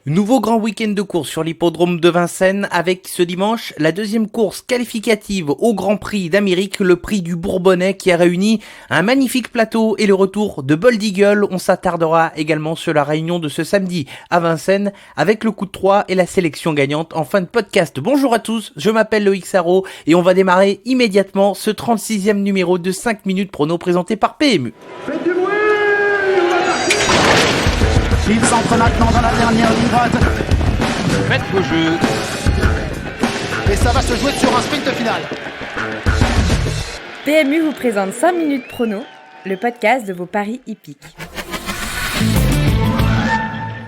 Nouveau grand week-end de course sur l'hippodrome de Vincennes avec ce dimanche la deuxième course qualificative au Grand Prix d'Amérique, le prix du Bourbonnais qui a réuni un magnifique plateau et le retour de Bold Eagle. On s'attardera également sur la réunion de ce samedi à Vincennes avec le coup de 3 et la sélection gagnante en fin de podcast. Bonjour à tous, je m'appelle Loïc Sarro et on va démarrer immédiatement ce 36e numéro de 5 minutes prono présenté par PMU. Faites du bruit! Il s'entre maintenant dans la dernière ligne droite. Faites vos jeux. Et ça va se jouer sur un sprint final. PMU vous présente 5 minutes prono, le podcast de vos paris hippiques.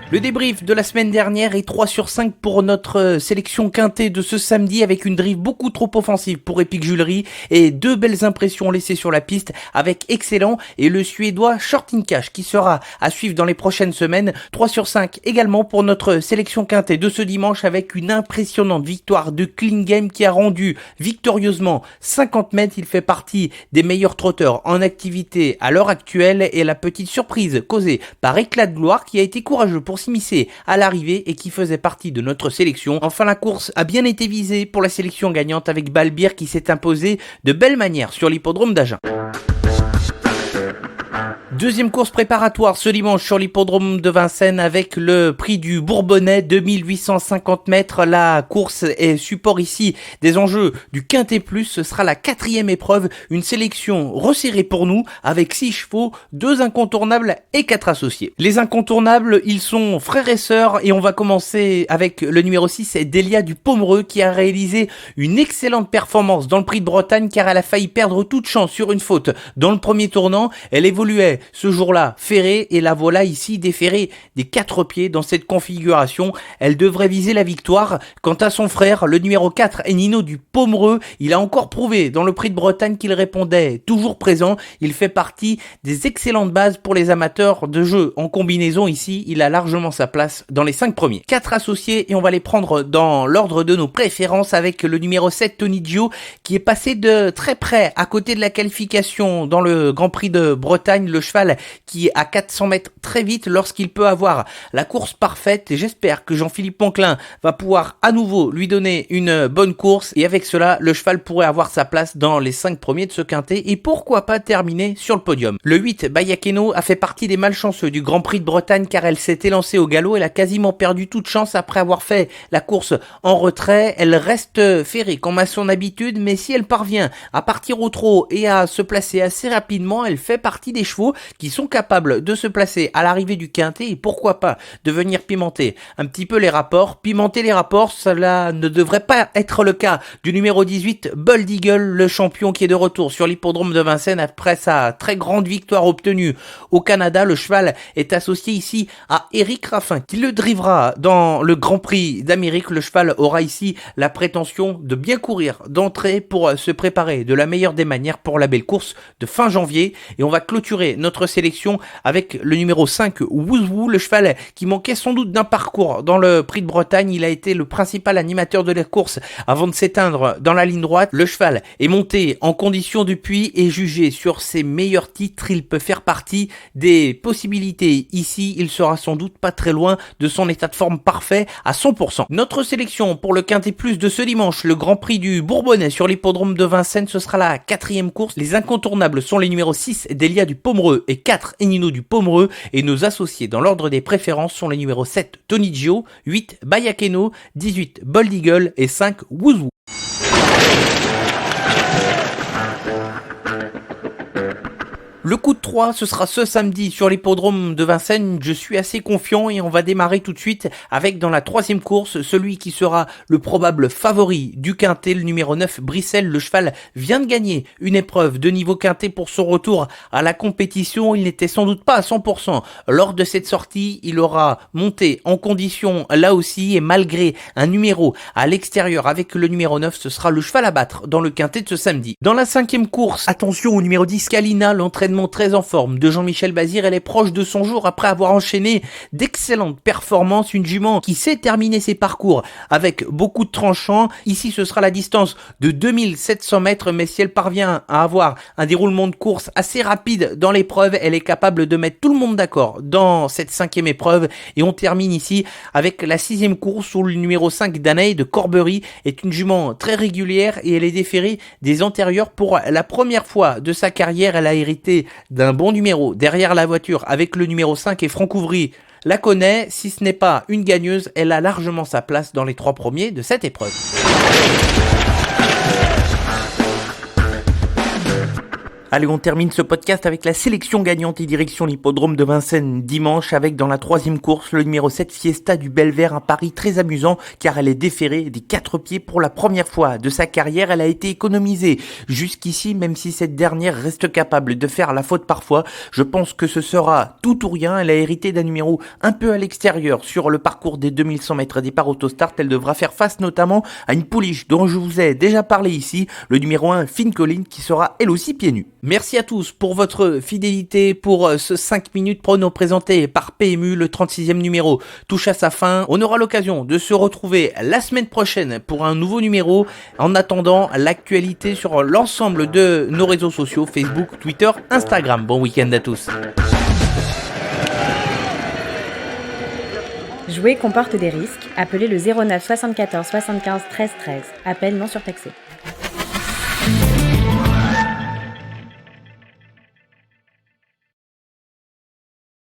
Le débrief de la semaine dernière est 3 sur 5 pour notre sélection quintée de ce samedi avec une drive beaucoup trop offensive pour Epic Jewelry et 2 belles impressions laissées sur la piste avec Excellent et le suédois Shorting Cash qui sera à suivre dans les prochaines semaines. 3 sur 5 également pour notre sélection quintée de ce dimanche avec une impressionnante victoire de Clean Game qui a rendu victorieusement 50 mètres. Il fait partie des meilleurs trotteurs en activité à l'heure actuelle et la petite surprise causée par Éclat de Gloire qui a été courageux pour s'immiscer à l'arrivée et qui faisait partie de notre sélection. Enfin, la course a bien été visée pour la sélection gagnante avec Balbir qui s'est imposé de belle manière sur l'hippodrome d'Agen. Deuxième course préparatoire ce dimanche sur l'hippodrome de Vincennes avec le prix du Bourbonnais, 2850 mètres. La course est support ici des enjeux du Quintet Plus. Ce sera la 4e épreuve, une sélection resserrée pour nous avec 6 chevaux, 2 incontournables et 4 associés. Les incontournables, ils sont frères et sœurs et on va commencer avec le numéro 6, c'est Delia du Pomereux qui a réalisé une excellente performance dans le prix de Bretagne car elle a failli perdre toute chance sur une faute dans le premier tournant. Elle évoluait ce jour-là ferrée et la voilà ici déferrée des 4 pieds dans cette configuration. Elle devrait viser la victoire. Quant à son frère, le numéro 4 est Nino du Pomereux. Il a encore prouvé dans le prix de Bretagne qu'il répondait toujours présent. Il fait partie des excellentes bases pour les amateurs de jeu en combinaison. Ici, il a largement sa place dans les 5 premiers. 4 associés et on va les prendre dans l'ordre de nos préférences avec le numéro 7 Tony Gio qui est passé de très près à côté de la qualification dans le Grand Prix de Bretagne. Le cheval qui est à 400 mètres très vite lorsqu'il peut avoir la course parfaite et j'espère que Jean-Philippe Ponclin va pouvoir à nouveau lui donner une bonne course et avec cela le cheval pourrait avoir sa place dans les 5 premiers de ce quintet et pourquoi pas terminer sur le podium. Le 8 Bayakeno a fait partie des malchanceux du Grand Prix de Bretagne car elle s'est élancée au galop, elle a quasiment perdu toute chance après avoir fait la course en retrait. Elle reste ferrée comme à son habitude mais si elle parvient à partir au trot et à se placer assez rapidement, elle fait partie des chevaux qui sont capables de se placer à l'arrivée du quintet et pourquoi pas de venir pimenter un petit peu les rapports. Pimenter les rapports, cela ne devrait pas être le cas du numéro 18 Bold Eagle, le champion qui est de retour sur l'hippodrome de Vincennes après sa très grande victoire obtenue au Canada. Le cheval est associé ici à Eric Raffin qui le drivera dans le Grand Prix d'Amérique. Le cheval aura ici la prétention de bien courir d'entrée pour se préparer de la meilleure des manières pour la belle course de fin janvier et on va clôturer notre sélection avec le numéro 5 Wouzou, le cheval qui manquait sans doute d'un parcours dans le prix de Bretagne. Il a été le principal animateur de la course avant de s'éteindre dans la ligne droite. Le cheval est monté en condition depuis et jugé sur ses meilleurs titres. Il peut faire partie des possibilités ici. Il sera sans doute pas très loin de son état de forme parfait à 100%. Notre sélection pour le Quintet Plus de ce dimanche, le Grand Prix du Bourbonnais sur l'hippodrome de Vincennes, ce sera la 4e course. Les incontournables sont les numéros 6 Delia du Pomereux et 4 Nino du Pomereux et nos associés dans l'ordre des préférences sont les numéros 7 Tony Gio, 8 Bayakeno, 18 Bold Eagle et 5 Wouzou. Le coup de 3, ce sera ce samedi sur l'hippodrome de Vincennes. Je suis assez confiant et on va démarrer tout de suite avec dans la 3e course, celui qui sera le probable favori du quintet, le numéro 9 Brissel. Le cheval vient de gagner une épreuve de niveau quintet pour son retour à la compétition. Il n'était sans doute pas à 100% lors de cette sortie. Il aura monté en condition là aussi et malgré un numéro à l'extérieur avec le numéro 9, ce sera le cheval à battre dans le quintet de ce samedi. Dans la 5e course, attention au numéro 10 Kalina, l'entraînement entraînement très en forme de Jean-Michel Bazir. Elle est proche de son jour après avoir enchaîné d'excellentes performances. Une jument qui sait terminer ses parcours avec beaucoup de tranchants. Ici, ce sera la distance de 2700 mètres, mais si elle parvient à avoir un déroulement de course assez rapide dans l'épreuve, elle est capable de mettre tout le monde d'accord dans cette 5e épreuve. Et on termine ici avec la 6e course où le numéro 5 Danae de Corbery est une jument très régulière et elle est déférée des antérieurs pour la première fois de sa carrière. Elle a hérité d'un bon numéro derrière la voiture avec le numéro 5 et Franck Ouvry la connaît. Si ce n'est pas une gagneuse, elle a largement sa place dans les 3 premiers de cette épreuve. Allez, on termine ce podcast avec la sélection gagnante et direction l'hippodrome de Vincennes dimanche avec dans la 3e course le numéro 7 Fiesta du Belvert, un pari très amusant car elle est déférée des 4 pieds pour la première fois de sa carrière. Elle a été économisée jusqu'ici, même si cette dernière reste capable de faire la faute parfois. Je pense que ce sera tout ou rien. Elle a hérité d'un numéro un peu à l'extérieur sur le parcours des 2100 mètres départ autostart. Elle devra faire face notamment à une pouliche dont je vous ai déjà parlé ici, le numéro 1 Fine Colline qui sera elle aussi pieds nus. Merci à tous pour votre fidélité pour ce 5 minutes prono présenté par PMU. Le 36e numéro touche à sa fin. On aura l'occasion de se retrouver la semaine prochaine pour un nouveau numéro. En attendant, l'actualité sur l'ensemble de nos réseaux sociaux, Facebook, Twitter, Instagram. Bon week-end à tous. Jouer comporte des risques. Appelez le 09 74 75 13 13. Appel non surtaxé.